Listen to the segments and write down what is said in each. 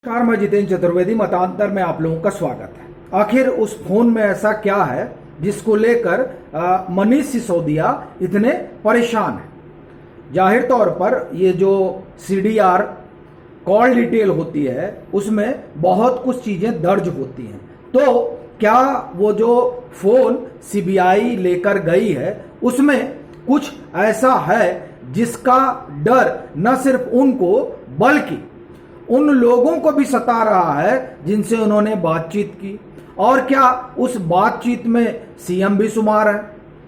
नमस्कार, मैं जितेंद्र चतुर्वेदी। मतांतर में आप लोगों का स्वागत है। आखिर उस फोन में ऐसा क्या है जिसको लेकर मनीष सिसोदिया इतने परेशान हैं? जाहिर तौर पर ये जो सीडीआर कॉल डिटेल होती है उसमें बहुत कुछ चीजें दर्ज होती हैं। तो क्या वो जो फोन सीबीआई लेकर गई है उसमें कुछ ऐसा है जिसका डर न सिर्फ उनको बल्कि उन लोगों को भी सता रहा है जिनसे उन्होंने बातचीत की? और क्या उस बातचीत में सीएम भी शुमार है?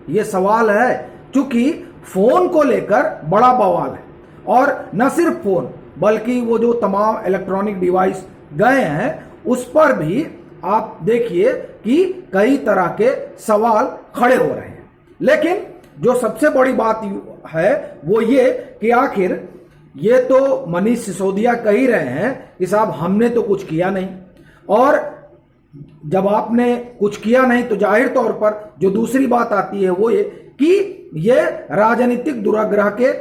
ये सवाल है, क्योंकि फोन को लेकर बड़ा बवाल है। और न सिर्फ फोन बल्कि वो जो तमाम इलेक्ट्रॉनिक डिवाइस गए हैं उस पर भी आप देखिए कि कई तरह के सवाल खड़े हो रहे हैं। लेकिन जो सबसे बड़ी बात है वो ये कि आखिर ये तो मनीष सिसोदिया कह ही रहे हैं कि साहब हमने तो कुछ किया नहीं, और जब आपने कुछ किया नहीं तो जाहिर तौर पर जो दूसरी बात आती है वो ये कि ये राजनीतिक दुराग्रह के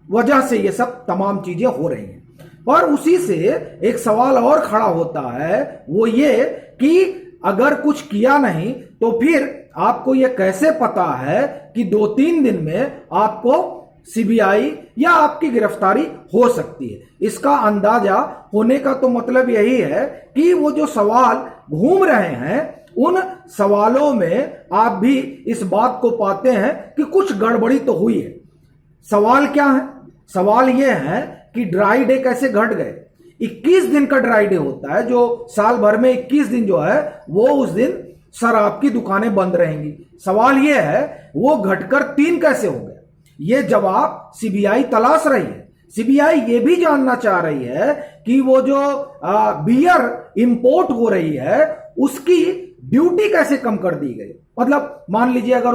वजह से ये सब तमाम चीजें हो रही हैं। पर उसी से एक सवाल और खड़ा होता है, वो ये कि अगर कुछ किया नहीं तो फिर आपको ये कैसे पता है कि 2-3 दिन में आपको सीबीआई या आपकी गिरफ्तारी हो सकती है? इसका अंदाजा होने का तो मतलब यही है कि वो जो सवाल घूम रहे हैं उन सवालों में आप भी इस बात को पाते हैं कि कुछ गड़बड़ी तो हुई है। सवाल क्या है? सवाल ये है कि ड्राई डे कैसे घट गए? 21 दिन का ड्राई डे होता है, जो साल भर में 21 दिन जो है वो उस दिन शराब की दुकानें बंद रहेंगी। सवाल यह है वो घटकर 3 कैसे हो गए? ये जवाब सीबीआई तलाश रही है। सीबीआई ये भी जानना चाह रही है कि वो जो बियर इंपोर्ट हो रही है उसकी ड्यूटी कैसे कम कर दी गई। मतलब मान लीजिए अगर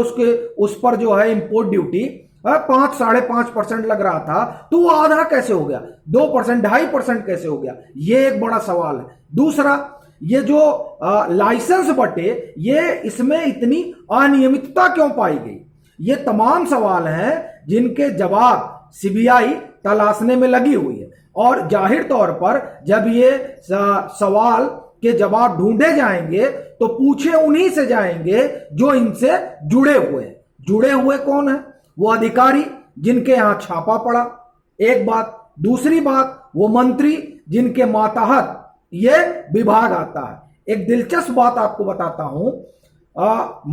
उस पर जो है इंपोर्ट ड्यूटी 5-5.5% लग रहा था तो वो आधा कैसे हो गया, 2%, 2.5% कैसे हो गया? ये एक बड़ा सवाल है। दूसरा, ये जो लाइसेंस बटे ये इसमें इतनी अनियमितता क्यों पाई गई? ये तमाम सवाल हैं जिनके जवाब सीबीआई तलाशने में लगी हुई है। और जाहिर तौर पर जब ये सवाल के जवाब ढूंढे जाएंगे तो पूछे उन्हीं से जाएंगे जो इनसे जुड़े हुए हैं। जुड़े हुए कौन है? वो अधिकारी जिनके यहां छापा पड़ा, एक बात। दूसरी बात, वो मंत्री जिनके मातहत ये विभाग आता है। एक दिलचस्प बात आपको बताता हूं,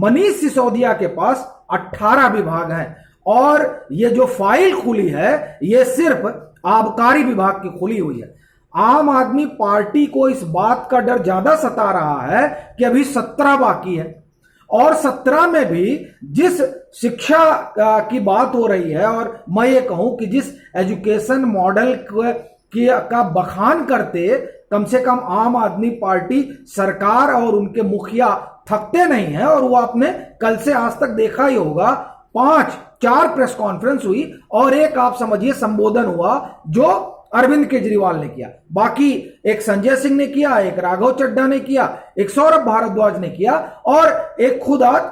मनीष सिसोदिया के पास 18 विभाग हैं और ये जो फाइल खुली है ये सिर्फ आबकारी विभाग की खुली हुई है। आम आदमी पार्टी को इस बात का डर ज्यादा सता रहा है कि अभी 17 बाकी है, और 17 में भी जिस शिक्षा की बात हो रही है, और मैं ये कहूं कि जिस एजुकेशन मॉडल का बखान करते कम से कम आम आदमी पार्टी सरकार और उनके मुखिया थकते नहीं हैं। और वो आपने कल से आज तक देखा ही होगा, 4 प्रेस कॉन्फ्रेंस हुई और एक आप समझिए संबोधन हुआ जो अरविंद केजरीवाल ने किया। बाकी एक संजय सिंह ने किया, एक राघव चड्ढा ने किया, एक सौरभ भारद्वाज ने किया और एक खुद आज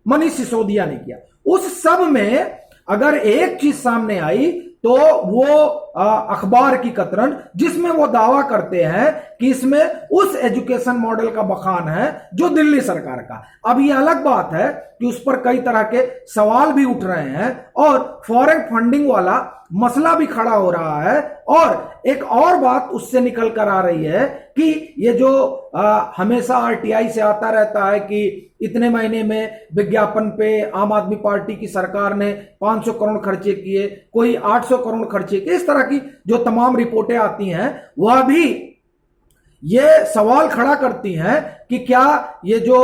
मनीष सिसोदिया ने किया। उस सब में अगर एक चीज सामने आई तो वो अखबार की कतरन जिसमें वो दावा करते हैं कि इसमें उस एजुकेशन मॉडल का बखान है जो दिल्ली सरकार का। अब ये अलग बात है कि उस पर कई तरह के सवाल भी उठ रहे हैं और फॉरेन फंडिंग वाला मसला भी खड़ा हो रहा है। और एक और बात उससे निकल कर आ रही है कि ये जो हमेशा आरटीआई से आता रहता है कि इतने महीने में विज्ञापन पे आम आदमी पार्टी की सरकार ने 500 करोड़ खर्चे किए, कोई 800 करोड़ खर्चे किए, इस तरह की जो तमाम रिपोर्टें आती हैं वह भी ये सवाल खड़ा करती हैं कि क्या ये जो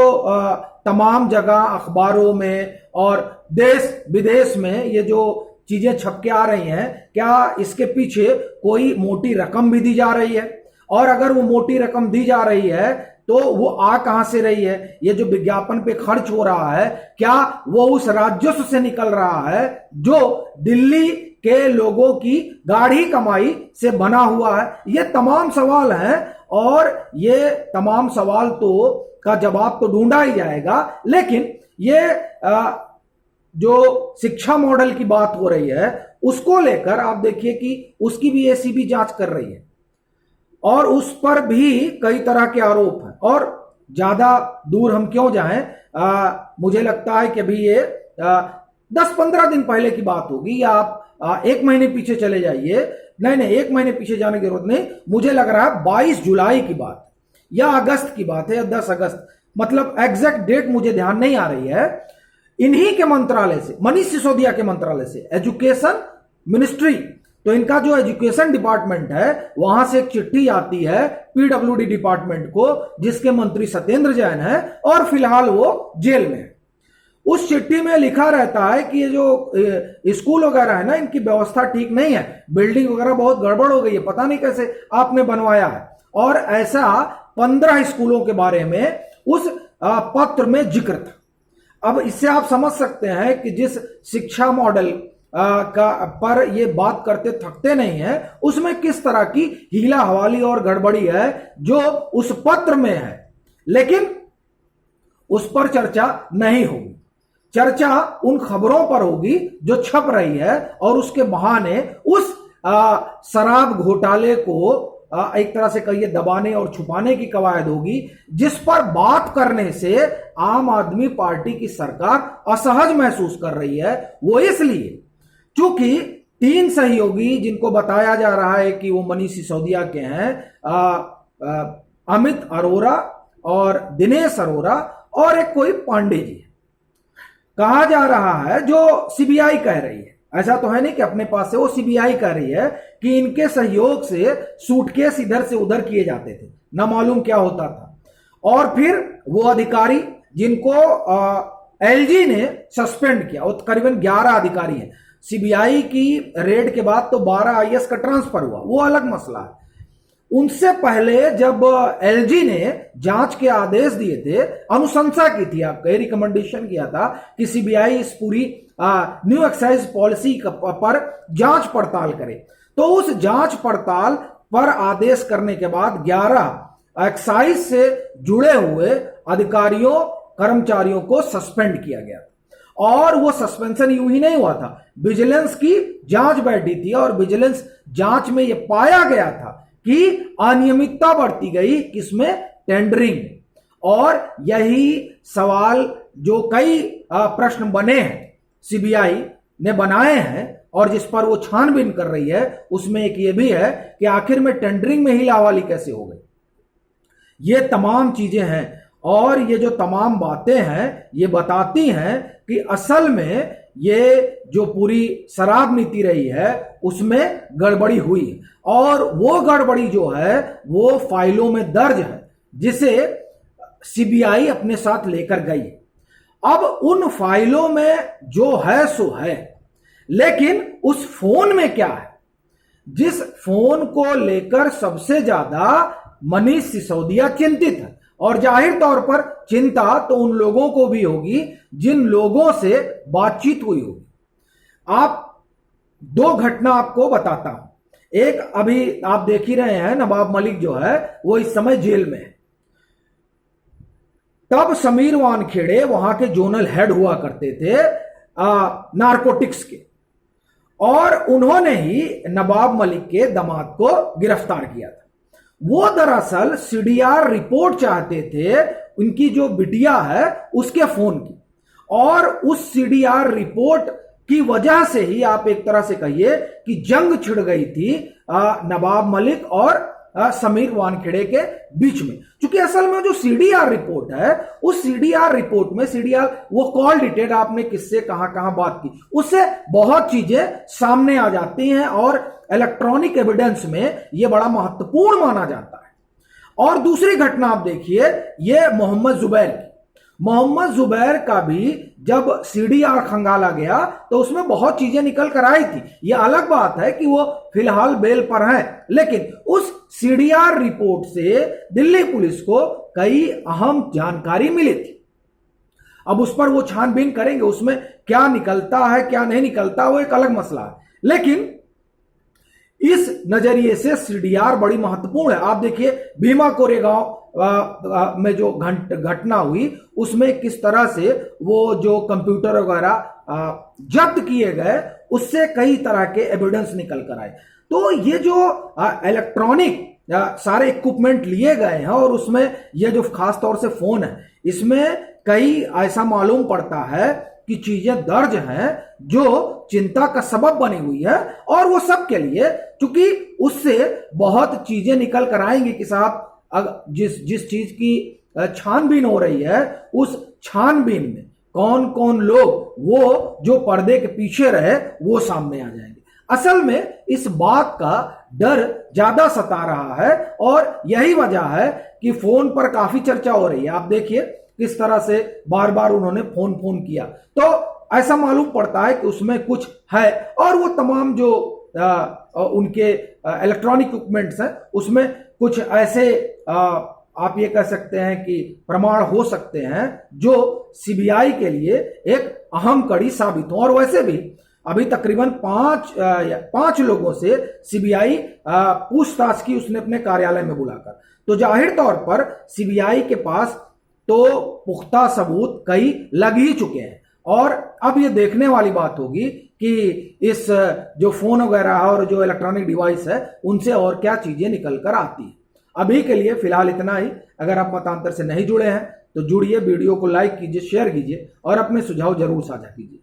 तमाम जगह अखबारों में और देश विदेश में ये जो चीजें छप के आ रही हैं, क्या इसके पीछे कोई मोटी रकम भी दी जा रही है? और अगर वो मोटी रकम दी जा रही है तो वो आ कहां से रही है? ये जो विज्ञापन पे खर्च हो रहा है क्या वो उस राजस्व से निकल रहा है जो दिल्ली के लोगों की गाढ़ी कमाई से बना हुआ है? ये तमाम सवाल हैं और ये तमाम सवाल तो का जवाब तो ढूंढा ही जाएगा। लेकिन ये जो शिक्षा मॉडल की बात हो रही है उसको लेकर आप देखिए कि उसकी भी एसीबी जांच कर रही है। और उस पर भी कई तरह के आरोप हैं। और ज्यादा दूर हम क्यों जाएं, मुझे लगता है कि अभी ये 10-15 दिन पहले की बात होगी, या आप 1 महीने पीछे चले जाइए। नहीं, 1 महीने पीछे जाने की जरूरत नहीं, मुझे लग रहा है 22 जुलाई की बात या अगस्त की बात है, या 10 अगस्त, मतलब एग्जैक्ट डेट मुझे ध्यान नहीं आ रही है। इन्हीं के मंत्रालय से, मनीष सिसोदिया के मंत्रालय से, एजुकेशन मिनिस्ट्री, तो इनका जो एजुकेशन डिपार्टमेंट है वहां से एक चिट्ठी आती है पीडब्ल्यूडी डिपार्टमेंट को, जिसके मंत्री सत्येंद्र जैन है और फिलहाल वो जेल में है। उस चिट्ठी में लिखा रहता है कि ये जो स्कूल वगैरह है ना, इनकी व्यवस्था ठीक नहीं है, बिल्डिंग वगैरह बहुत गड़बड़ हो गई है, पता नहीं कैसे आपने बनवाया है। और ऐसा 15 स्कूलों के बारे में उस पत्र में जिक्र था। अब इससे आप समझ सकते हैं कि जिस शिक्षा मॉडल पर ये बात करते थकते नहीं है, उसमें किस तरह की हीला हवाली और गड़बड़ी है जो उस पत्र में है। लेकिन उस पर चर्चा नहीं होगी, चर्चा उन खबरों पर होगी जो छप रही है, और उसके बहाने उस शराब घोटाले को एक तरह से कहिए दबाने और छुपाने की कवायद होगी, जिस पर बात करने से आम आदमी पार्टी की सरकार असहज महसूस कर रही है। वो इसलिए क्योंकि 3 सहयोगी जिनको बताया जा रहा है कि वो मनीष सिसोदिया के हैं, अमित अरोरा और दिनेश अरोरा और एक कोई पांडे जी, कहा जा रहा है, जो सीबीआई कह रही है, ऐसा तो है नहीं कि अपने पास से, वो सीबीआई कह रही है कि इनके सहयोग से सूटकेस इधर से उधर किए जाते थे, ना मालूम क्या होता था। और फिर वो अधिकारी जिनको एलजी ने सस्पेंड किया, वो करीबन 11 अधिकारी हैं। सीबीआई की रेड के बाद तो 12 आईएएस का ट्रांसफर हुआ, वो अलग मसला है। उनसे पहले जब एलजी ने जांच के आदेश दिए थे, अनुशंसा की थी, आपका रिकमेंडेशन किया था कि सीबीआई इस पूरी न्यू एक्साइज पॉलिसी पर जांच पड़ताल करे, तो उस जांच पड़ताल पर आदेश करने के बाद 11 एक्साइज से जुड़े हुए अधिकारियों कर्मचारियों को सस्पेंड किया गया। और वो सस्पेंशन यूं ही नहीं हुआ था, विजिलेंस की जांच बैठी थी, और विजिलेंस जांच में यह पाया गया था कि अनियमितता बढ़ती गई, किसमें, टेंडरिंग। और यही सवाल जो कई प्रश्न बने हैं, सीबीआई ने बनाए हैं, और जिस पर वो छानबीन कर रही है, उसमें एक ये भी है कि आखिर में टेंडरिंग में ही लावाली कैसे हो गई। ये तमाम चीजें हैं, और ये जो तमाम बातें हैं ये बताती हैं कि असल में ये जो पूरी शराब नीति रही है उसमें गड़बड़ी हुई, और वो गड़बड़ी जो है वो फाइलों में दर्ज है, जिसे सीबीआई अपने साथ लेकर गई। अब उन फाइलों में जो है सो है, लेकिन उस फोन में क्या है, जिस फोन को लेकर सबसे ज्यादा मनीष सिसोदिया चिंतित है, और जाहिर तौर पर चिंता तो उन लोगों को भी होगी जिन लोगों से बातचीत हुई होगी। आप 2 घटना आपको बताता हूं। एक अभी आप देख ही रहे हैं, नवाब मलिक जो है वो इस समय जेल में है। तब समीर वानखेड़े वहां के जोनल हेड हुआ करते थे नारकोटिक्स के, और उन्होंने ही नवाब मलिक के दामाद को गिरफ्तार किया था। वो दरअसल सीडीआर रिपोर्ट चाहते थे उनकी जो बिटिया है उसके फोन की, और उस सीडीआर रिपोर्ट की वजह से ही आप एक तरह से कहिए कि जंग छिड़ गई थी नवाब मलिक और समीर वानखेड़े के बीच में। क्योंकि असल में जो सीडीआर रिपोर्ट है, उस सीडीआर रिपोर्ट में, सीडीआर वो कॉल डिटेल, आपने किससे कहां कहां बात की, उससे बहुत चीजें सामने आ जाती हैं, और इलेक्ट्रॉनिक एविडेंस में यह बड़ा महत्वपूर्ण माना जाता है। और दूसरी घटना आप देखिए, यह मोहम्मद जुबैर की। मोहम्मद जुबैर का भी जब सीडीआर खंगाला गया तो उसमें बहुत चीजें निकल कर आई थी। यह अलग बात है कि वो फिलहाल बेल पर हैं, लेकिन उस सीडीआर रिपोर्ट से दिल्ली पुलिस को कई अहम जानकारी मिली थी। अब उस पर वो छानबीन करेंगे, उसमें क्या निकलता है क्या नहीं निकलता वो एक अलग मसला है, लेकिन इस नजरिए से सीडीआर बड़ी महत्वपूर्ण है। आप देखिए भीमा कोरेगांव में जो घटना हुई, उसमें किस तरह से वो जो कंप्यूटर वगैरह जब्त किए गए, उससे कई तरह के एविडेंस निकल कर आए। तो ये जो इलेक्ट्रॉनिक सारे इक्विपमेंट लिए गए हैं और उसमें यह जो खास तौर से फोन है इसमें कई ऐसा मालूम पड़ता है कि चीजें दर्ज हैं जो चिंता का सबब बनी हुई है। और वो सब के लिए चूंकि उससे बहुत चीजें निकल कर आएंगी कि साहब जिस चीज की छानबीन हो रही है उस छानबीन में कौन कौन लोग वो जो पर्दे के पीछे रहे वो सामने आ जाएंगे। असल में इस बात का डर ज्यादा सता रहा है और यही वजह है कि फोन पर काफी चर्चा हो रही है। आप देखिए किस तरह से बार बार उन्होंने फोन किया तो ऐसा मालूम पड़ता है कि उसमें कुछ है और वो तमाम जो उनके इलेक्ट्रॉनिक इक्विपमेंट्स हैं उसमें कुछ ऐसे आप ये कह सकते हैं कि प्रमाण हो सकते हैं जो सीबीआई के लिए एक अहम कड़ी साबित हो। और वैसे भी अभी तकरीबन पांच लोगों से सीबीआई पूछताछ की उसने अपने कार्यालय में बुलाकर। तो जाहिर तौर पर सीबीआई के पास तो पुख्ता सबूत कई लग ही चुके हैं और अब ये देखने वाली बात होगी कि इस जो फोन वगैरह और जो इलेक्ट्रॉनिक डिवाइस है उनसे और क्या चीजें निकल कर आती है। अभी के लिए फिलहाल इतना ही। अगर आप मतांतर से नहीं जुड़े हैं तो जुड़िए, वीडियो को लाइक कीजिए, शेयर कीजिए और अपने सुझाव जरूर साझा कीजिए।